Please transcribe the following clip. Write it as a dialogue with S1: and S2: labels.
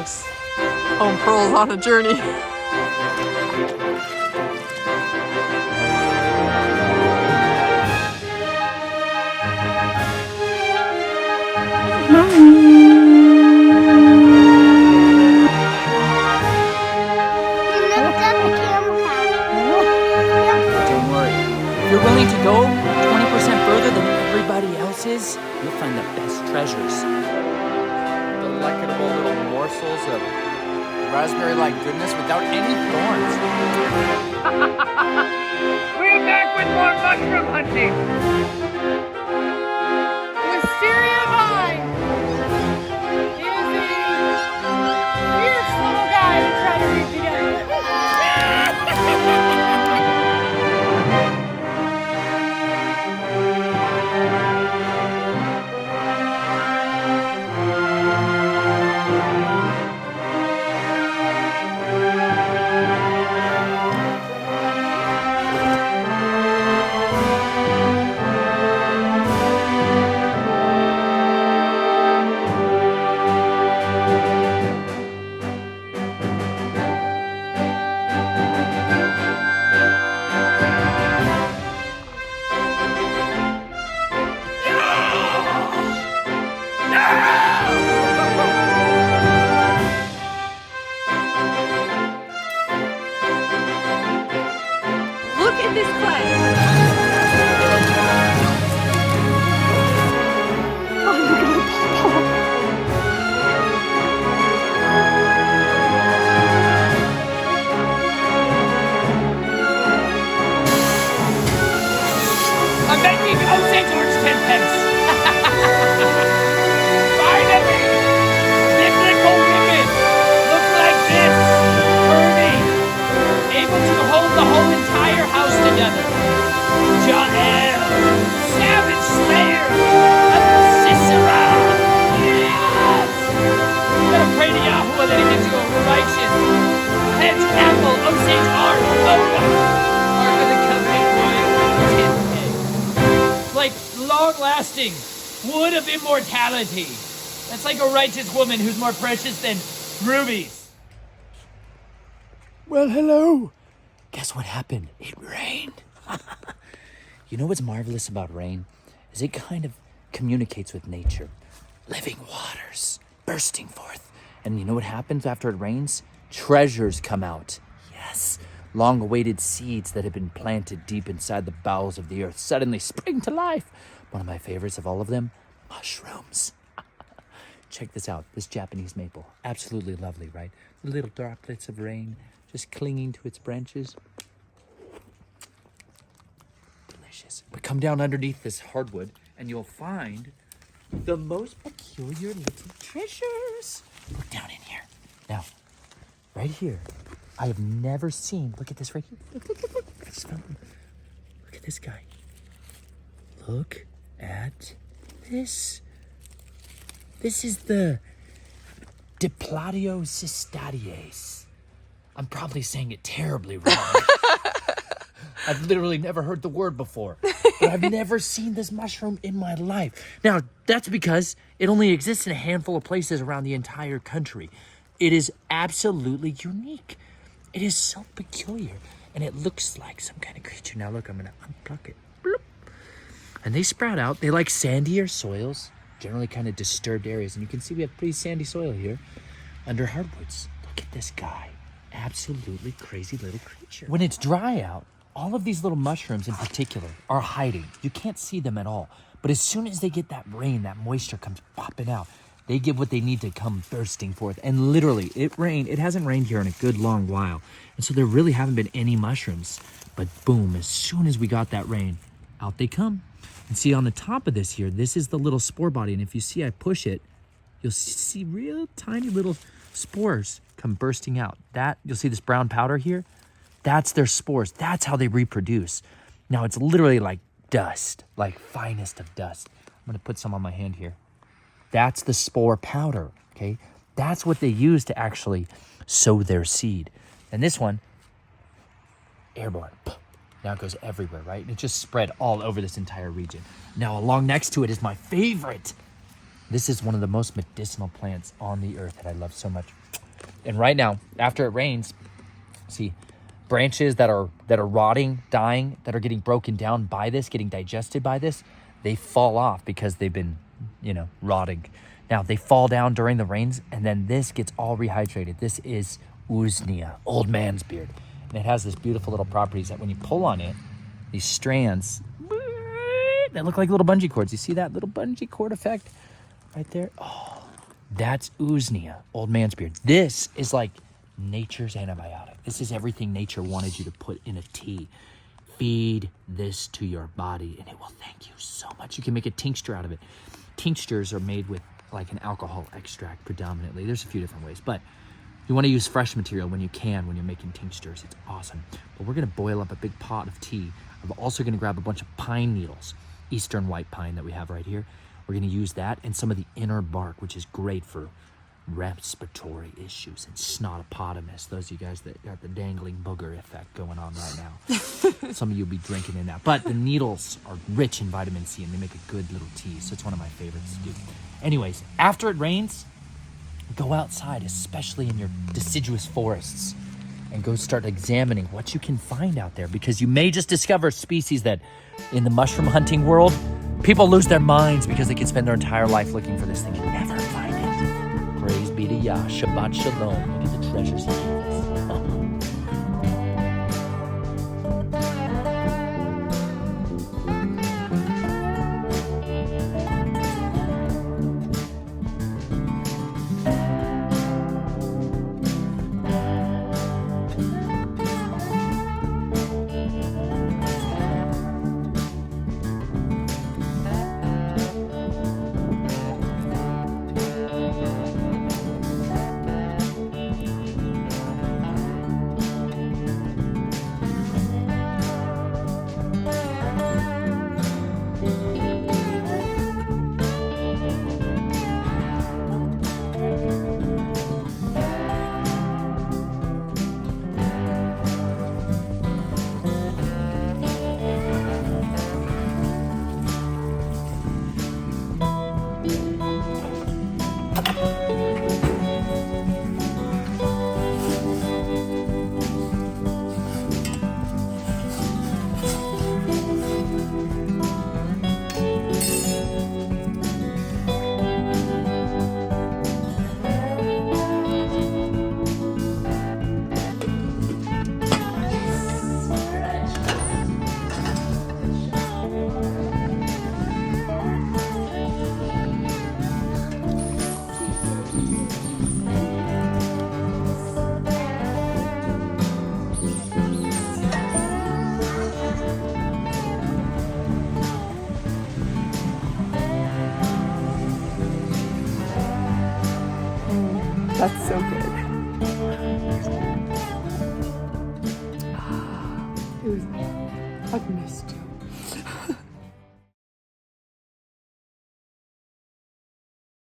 S1: dogs. Home Pearl's on a journey.
S2: Don't worry. If you're willing to go 20% further than everybody else is, you'll find the best treasures.
S3: Delectable little morsels of raspberry-like goodness without any thorns.
S4: We're back with more mushroom hunting. Wisteria vine is a fierce little guy to try to read together.
S1: Look at this clay. Oh, you're gonna pop off.
S4: I'm making St. George 10 pence. Finally! Biblical women look like this. Curvy. Able to hold the whole entire house together. Jael. Savage Slayer. Of Sisera. Yes! Gotta pray to Yahuwah that he gives you a righteous head apple. St. Ark. Ark of the Covenant. 10K. Like long-lasting wood of immortality. That's like a righteous woman who's more precious than rubies.
S2: Well, hello. Guess what happened? It rained. You know what's marvelous about rain? Is it kind of communicates with nature. Living waters bursting forth. And you know what happens after it rains? Treasures come out. Yes. Long-awaited seeds that have been planted deep inside the bowels of the earth suddenly spring to life. One of my favorites of all of them, mushrooms. Check this out, this Japanese maple. Absolutely lovely, right? The little droplets of rain just clinging to its branches. Delicious. But come down underneath this hardwood and you'll find the most peculiar little treasures. Look down in here. Now, right here, I have never seen, look at this right here. Look. Look at this guy. Look at this. This is the Diplodiocystadies. I'm probably saying it terribly wrong. I've literally never heard the word before. But I've never seen this mushroom in my life. Now, that's because it only exists in a handful of places around the entire country. It is absolutely unique. It is so peculiar. And it looks like some kind of creature. Now look, I'm going to unpluck it. Bloop. And they sprout out. They like sandier soils, generally kind of disturbed areas. And you can see we have pretty sandy soil here under hardwoods. Look at this guy. Absolutely crazy little creature. When it's dry out, all of these little mushrooms in particular are hiding. You can't see them at all. But as soon as they get that rain, that moisture comes popping out. They give what they need to come bursting forth. And literally, it rained. It hasn't rained here in a good long while. And so there really haven't been any mushrooms. But boom, as soon as we got that rain, out they come. And see on the top of this here, this is the little spore body. And if you see I push it, you'll see real tiny little spores come bursting out. That, you'll see this brown powder here. That's their spores. That's how they reproduce. Now it's literally like dust, like finest of dust. I'm gonna put some on my hand here. That's the spore powder, okay? That's what they use to actually sow their seed. And this one, airborne. Now it goes everywhere, right? And it just spread all over this entire region. Now along next to it is my favorite. This is one of the most medicinal plants on the earth that I love so much. And right now, after it rains, see, branches that are rotting, dying, that are getting broken down by this, getting digested by this, they fall off because they've been, rotting. Now, they fall down during the rains, and then this gets all rehydrated. This is usnea, old man's beard. And it has this beautiful little properties that when you pull on it, these strands, they look like little bungee cords. You see that little bungee cord effect right there? Oh, that's usnea, old man's beard. This is like nature's antibiotic. This is everything nature wanted you to put in a tea. Feed this to your body and it will thank you so much. You can make a tincture out of it. Tinctures are made with like an alcohol extract predominantly. There's a few different ways, but you want to use fresh material when you can, when you're making tinctures. It's awesome. But we're going to boil up a big pot of tea. I'm also going to grab a bunch of pine needles, eastern white pine that we have right here. We're going to use that and some of the inner bark, which is great for respiratory issues and snotopotamus. Those of you guys that got the dangling booger effect going on right now. Some of you will be drinking in that. But the needles are rich in vitamin C and they make a good little tea. So it's one of my favorites to do. Anyways, after it rains, go outside, especially in your deciduous forests, and go start examining what you can find out there, because you may just discover species that in the mushroom hunting world, people lose their minds because they can spend their entire life looking for this thing and never find it. Praise be to Yah. Shabbat Shalom. Look at the treasures he gave us.
S1: That's so good. It was, I've missed you.